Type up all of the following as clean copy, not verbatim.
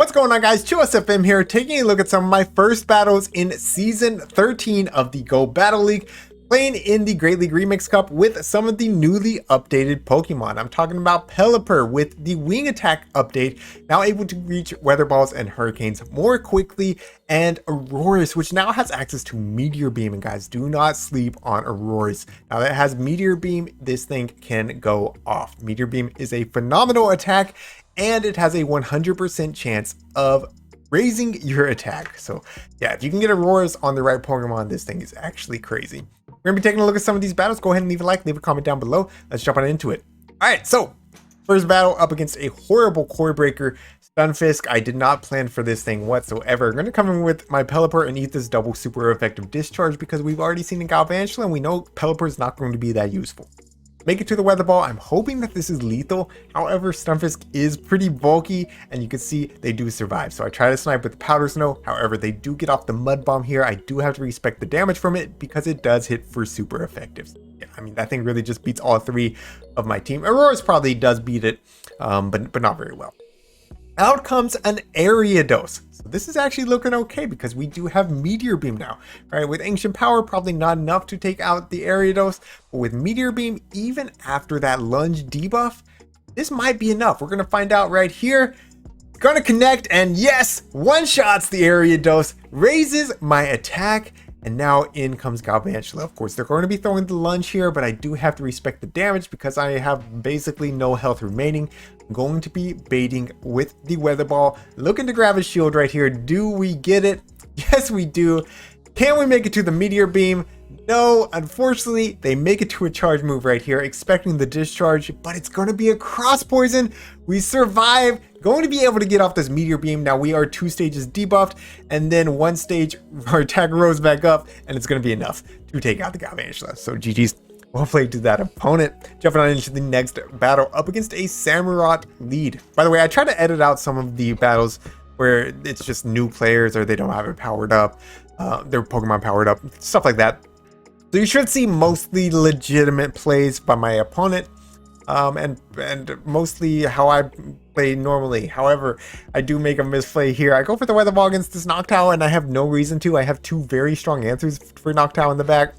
What's going on, guys? ChillisFM here, taking a look at some of my first battles in Season 13 of the Go Battle League, playing in the Great League Remix Cup with some of the newly updated Pokemon. I'm talking about Pelipper with the Wing Attack update, now able to reach Weather Balls and Hurricanes more quickly, and Aurorus, which now has access to Meteor Beam. And guys, do not sleep on Aurorus. Now that it has Meteor Beam, this thing can go off. Meteor Beam is a phenomenal attack, and it has a 100% chance of raising your attack. So yeah, if you can get Aurorus on the right Pokemon, this thing is actually crazy. We're gonna be taking a look at some of these battles. Go ahead and leave a like, leave a comment down below. Let's jump on into it. All right, so first battle up against a horrible core breaker, Stunfisk. I did not plan for this thing whatsoever. I'm gonna come in with my Pelipper and eat this double super effective discharge because we've already seen a Galvantula and we know Pelipper is not going to be that useful. Make it to the Weather Ball. I'm hoping that this is lethal. However, Stunfisk is pretty bulky, and you can see they do survive. So I try to snipe with Powder Snow. However, they do get off the Mud Bomb here. I do have to respect the damage from it because it does hit for super effective. Yeah, I mean, that thing really just beats all three of my team. Aurorus probably does beat it, but not very well. Out comes an Ariados. So this is actually looking okay because we do have Meteor Beam now. All right, with Ancient Power, probably not enough to take out the Ariados, but with Meteor Beam, even after that lunge debuff, this might be enough. We're gonna find out right here. Gonna connect, and yes, one-shots the Ariados, raises my attack, and now in comes Galvantula. Of course, they're going to be throwing the lunge here, but I do have to respect the damage because I have basically no health remaining. I'm going to be baiting with the Weather Ball. Looking to grab a shield right here. Do we get it? Yes, we do. Can we make it to the Meteor Beam? No, unfortunately, they make it to a charge move right here, expecting the discharge, but it's going to be a cross poison. We survive, going to be able to get off this Meteor Beam. Now we are 2 stages debuffed, and then 1 stage, our attack rose back up, and it's going to be enough to take out the Galvantula. So GG's. Well played to that opponent. Jumping on into the next battle up against a Samurott lead. By the way, I try to edit out some of the battles where it's just new players or they don't have it powered up, their Pokemon powered up, stuff like that. So you should see mostly legitimate plays by my opponent, and mostly how I play normally. However, I do make a misplay here. I go for the Weather Ball against this Noctowl, and I have no reason to. I have 2 very strong answers for Noctowl in the back.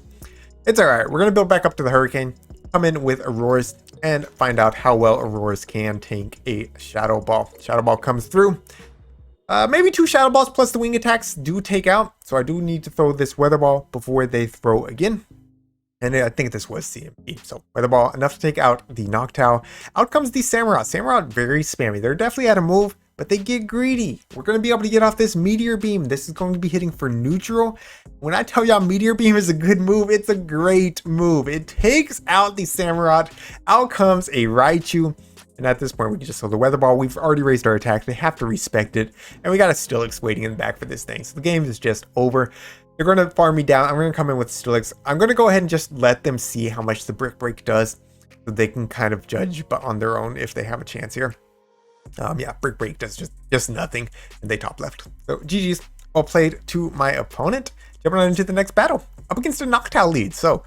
It's all right. We're going to build back up to the Hurricane, come in with Aurorus, and find out how well Aurorus can tank a Shadow Ball. Shadow Ball comes through. Maybe 2 Shadow Balls plus the Wing Attacks do take out. So I do need to throw this Weather Ball before they throw again. And I think this was CMP. So Weather Ball, enough to take out the Noctowl. Out comes the Samurott. Samurott, very spammy. They're definitely out of move, but they get greedy. We're going to be able to get off this Meteor Beam. This is going to be hitting for neutral. When I tell y'all Meteor Beam is a good move, it's a great move. It takes out the Samurott. Out comes a Raichu. And at this point, we can just throw the Weather Ball. We've already raised our attack. They have to respect it. And we got a Steelix waiting in the back for this thing. So the game is just over. They're going to farm me down. I'm going to come in with Steelix. I'm going to go ahead and just let them see how much the Brick Break does, so they can kind of judge but on their own if they have a chance here. Yeah, Brick Break does just nothing, and they top left. So GG's. Well played to my opponent. Jumping on into the next battle up against a Noctowl lead. So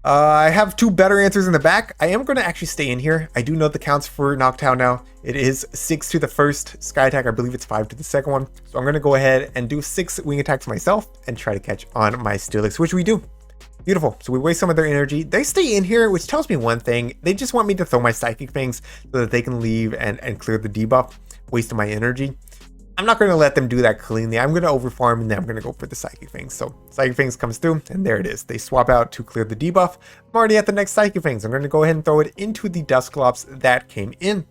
I have 2 better answers in the back. I am going to actually stay in here. I do know the counts for Noctowl now. It is 6 to the first Sky Attack. I believe it's 5 to the second one. So I'm going to go ahead and do 6 Wing Attacks myself and try to catch on my Steelix, which we do. Beautiful. So we waste some of their energy. They stay in here, which tells me one thing. They just want me to throw my Psychic Fangs so that they can leave and clear the debuff, wasting my energy. I'm not going to let them do that cleanly. I'm going to overfarm, and then I'm going to go for the Psychic Fangs. So Psychic Fangs comes through, and there it is. They swap out to clear the debuff. I'm already at the next Psychic Fangs. I'm going to go ahead and throw it into the Dusclops that came in.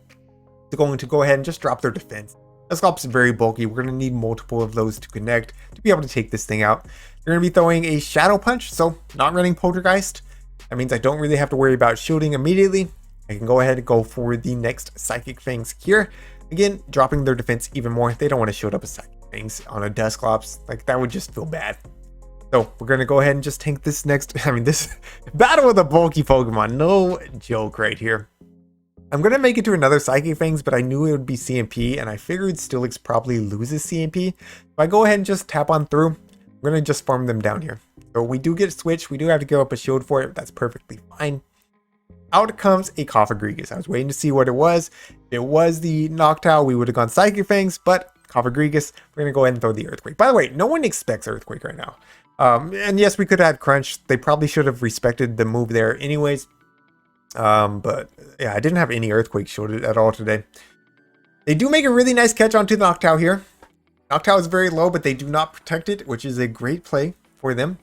They're going to go ahead and just drop their defense. Dusclops is very bulky. We're going to need multiple of those to connect to be able to take this thing out. They're going to be throwing a Shadow Punch, so not running Poltergeist. That means I don't really have to worry about shielding immediately. I can go ahead and go for the next Psychic Fangs here. Again, dropping their defense even more. They don't want to shield up a Psychic Fangs on a Dusclops. Like, that would just feel bad. So we're going to go ahead and just tank this next. I mean, this battle with a bulky Pokemon. No joke right here. I'm going to make it to another Psychic Fangs, but I knew it would be CMP, and I figured Steelix probably loses CMP. If I go ahead and just tap on through, I'm going to just farm them down here. So we do get a switch. We do have to give up a shield for it. That's perfectly fine. out comes a Cofagrigus. I was waiting to see what it was. If it was the Noctowl, we would have gone Psychic Fangs, but Cofagrigus, we're going to go ahead and throw the Earthquake. By the way, no one expects Earthquake right now. And yes, we could have had Crunch. They probably should have respected the move there anyways. But yeah, I didn't have any Earthquake shielded at all today. They do make a really nice catch onto the Noctowl here. Noctowl is very low, but they do not protect it, which is a great play for them.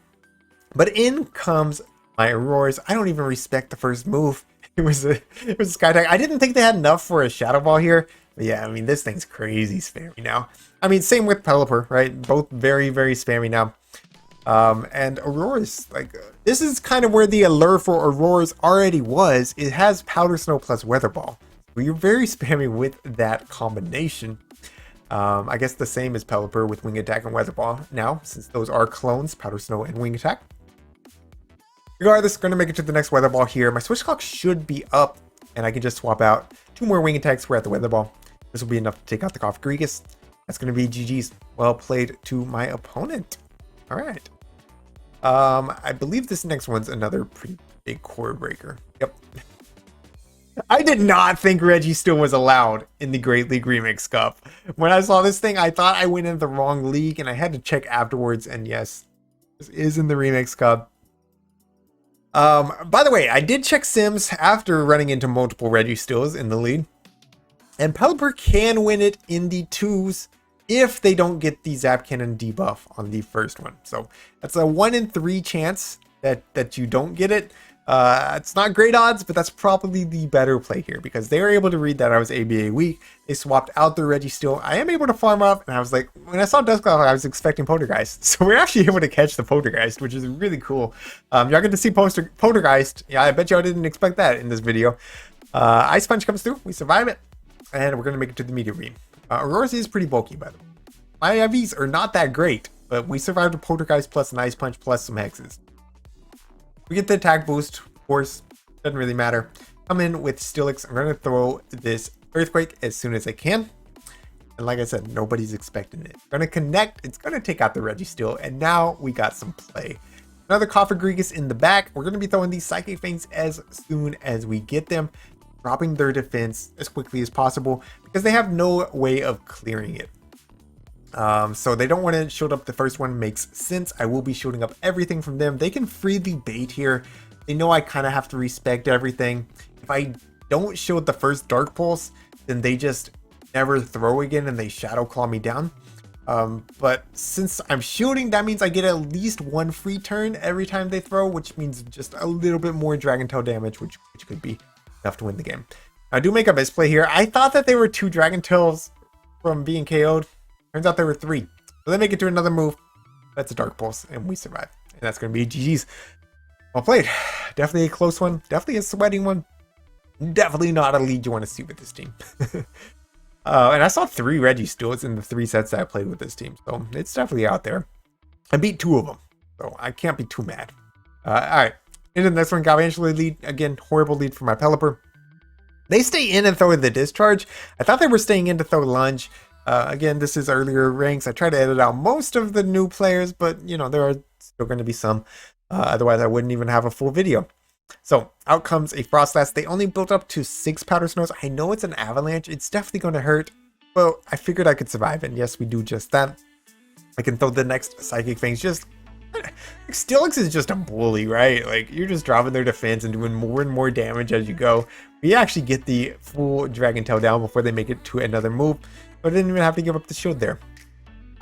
But in comes my Aurorus. I don't even respect the first move. It was a Sky Attack. I didn't think they had enough for a Shadow Ball here. But yeah, I mean, this thing's crazy spammy now. I mean, same with Pelipper, right? Both very, very spammy now. And Aurorus, like, this is kind of where the allure for Aurorus already was. It has Powder Snow plus Weather Ball. So you're very spammy with that combination. I guess the same as Pelipper with Wing Attack and Weather Ball now, since those are clones, Powder Snow and Wing Attack. Regardless, going to make it to the next Weather Ball here. My Switch Clock should be up, and I can just swap out 2 more Wing Attacks. We're at the Weather Ball. This will be enough to take out the Cofagrigus. That's going to be GG's. Well played to my opponent. All right. I believe this next one's another pretty big core breaker. Yep. I did not think Registeel was allowed in the Great League Remix Cup. When I saw this thing, I thought I went in the wrong league, and I had to check afterwards. And yes, this is in the Remix Cup. By the way, I did check Sims after running into multiple Registeels in the lead, and Pelipper can win it in the 2s if they don't get the Zap Cannon debuff on the first one. So that's a 1 in 3 chance that you don't get it. It's not great odds, but that's probably the better play here because they were able to read that I was ABA weak. They swapped out their Registeel. I am able to farm up, and I was like, when I saw Duscloud, I was expecting Poltergeist. So we're actually able to catch the Poltergeist, which is really cool. Y'all get to see Poltergeist. Yeah, I bet y'all didn't expect that in this video. Ice Punch comes through. We survive it, and we're going to make it to the Meteor Beam. Aurorus is pretty bulky, by the way. My IVs are not that great, but we survived a Poltergeist plus an Ice Punch plus some Hexes. We get the attack boost, of course, doesn't really matter. Come in with Steelix. I'm going to throw this Earthquake as soon as I can. And like I said, nobody's expecting it. Going to connect. It's going to take out the Registeel. And now we got some play. Another Cofagrigus in the back. We're going to be throwing these Psychic Fangs as soon as we get them. Dropping their defense as quickly as possible because they have no way of clearing it. So they don't want to shield up the first one. Makes sense. I will be shielding up everything from them. They can freely bait here. They know I kind of have to respect everything. If I don't shield the first Dark Pulse, then they just never throw again and they Shadow Claw me down. But since I'm shielding, that means I get at least 1 free turn every time they throw, which means just a little bit more Dragon Tail damage, which could be enough to win the game. I do make a misplay here. I thought that they were 2 Dragon Tails from being KO'd. Turns out there were 3. So they make it to another move. That's a Dark Pulse, and we survive. And that's going to be GG's. Well played. Definitely a close one. Definitely a sweating one. Definitely not a lead you want to see with this team. And I saw 3 Registeels in the 3 sets that I played with this team. So it's definitely out there. I beat 2 of them. So I can't be too mad. Alright. Into the next one. Galvantula lead. Again, horrible lead for my Pelipper. They stay in and throw the Discharge. I thought they were staying in to throw Lunge. Again, this is earlier ranks. I try to edit out most of the new players, but you know, there are still going to be some. Otherwise, I wouldn't even have a full video. So out comes a Frostlass. They only built up to 6 Powder Snows. I know it's an Avalanche. It's definitely going to hurt, but I figured I could survive. And yes, we do just that. I can throw the next Psychic Fangs. Just Steelix is just a bully, right? Like you're just dropping their defense and doing more and more damage as you go. We actually get the full Dragon Tail down before they make it to another move. But I didn't even have to give up the shield there.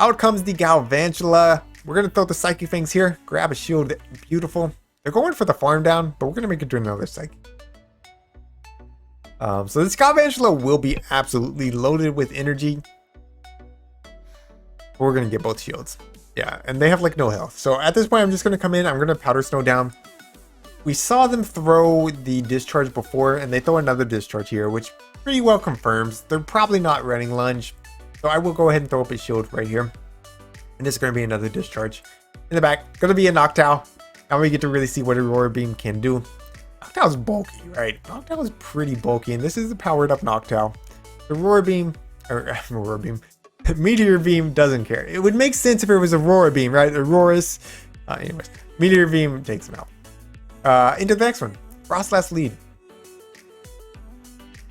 Out comes the Galvantula. We're going to throw the Psychic Fangs here. Grab a shield. Beautiful. They're going for the farm down, but we're going to make it to another Psychic. So this Galvantula will be absolutely loaded with energy. But we're going to get both shields. Yeah, and they have like no health. So at this point, I'm just going to come in. I'm going to Powder Snow down. We saw them throw the Discharge before, and they throw another Discharge here, which pretty well confirms they're probably not running Lunge. So I will go ahead and throw up a shield right here. And this is going to be another Discharge. In the back, going to be a Noctowl. Now we get to really see what Aurora Beam can do. Noctowl's bulky, right? Noctowl is pretty bulky, and this is a powered up Noctowl. Aurora Beam, Meteor Beam doesn't care. It would make sense if it was Aurora Beam, right? Aurorus. Anyways, Meteor Beam takes him out. Into the next one. Frostlass lead.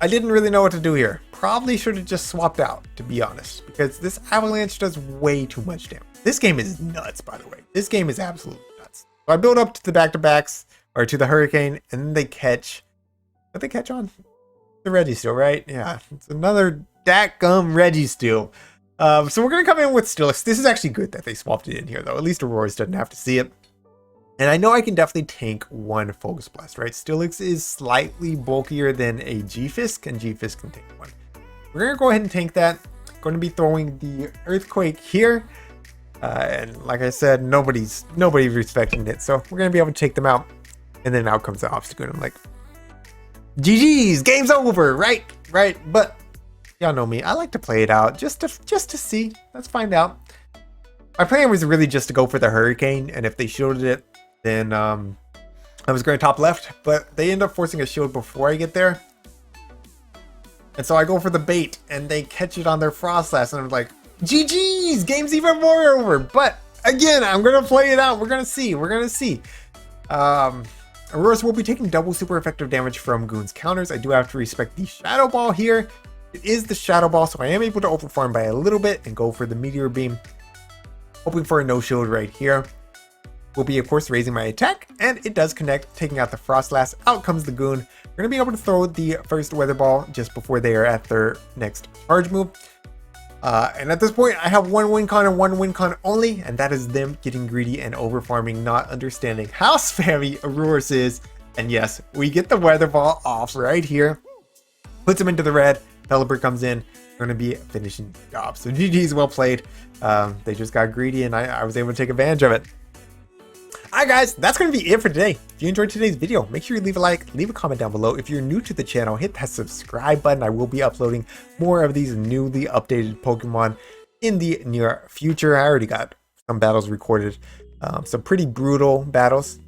I didn't really know what to do here. Probably should have just swapped out, to be honest, because this avalanche does way too much damage. This game is nuts, by the way. This game is absolutely nuts. So I build up to the back-to-backs, or to the hurricane, and then they catch... What they catch on? The Registeel, right? Yeah, it's another Gum Registeel. So we're going to come in with Steelix. This is actually good that they swapped it in here, though. At least Aurorus doesn't have to see it. And I know I can definitely tank one Focus Blast, right? Steelix is slightly bulkier than a G-Fisk, and G-Fisk can tank one. We're going to go ahead and tank that. Going to be throwing the Earthquake here. And like I said, nobody's respecting it. So we're going to be able to take them out. And then out comes the obstacle. And I'm like, GG's, game's over, right? Right. But y'all know me. I like to play it out just to see. Let's find out. My plan was really just to go for the Hurricane. And if they shielded it, then I was going top left, but they end up forcing a shield before I get there. And so I go for the bait and they catch it on their Frostlass and I'm like, GG's, game's even more over. But again, I'm going to play it out. We're going to see. Aurorus will be taking double super effective damage from Goon's counters. I do have to respect the Shadow Ball here. It is the Shadow Ball, so I am able to overfarm by a little bit and go for the Meteor Beam. Hoping for a no shield right here. Will be, of course, raising my attack, and it does connect, taking out the Frostlass. Out comes the Goon. We're going to be able to throw the first Weather Ball just before they are at their next charge move. And at this point, I have one win con and one win con only, and that is them getting greedy and over-farming, not understanding how spammy Aurorus is. And yes, we get the Weather Ball off right here. Puts him into the red. Pelipper comes in. We're going to be finishing the job. So GG's, well played. They just got greedy, and I was able to take advantage of it. Alright guys, that's going to be it for today. If you enjoyed today's video, make sure you leave a like, leave a comment down below. If you're new to the channel, hit that subscribe button. I will be uploading more of these newly updated Pokemon in the near future. I already got some battles recorded, some pretty brutal battles,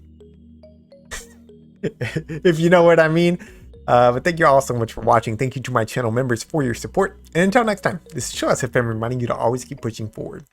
if you know what I mean. But thank you all so much for watching. Thank you to my channel members for your support. And until next time, this is ChillisFM reminding you to always keep pushing forward.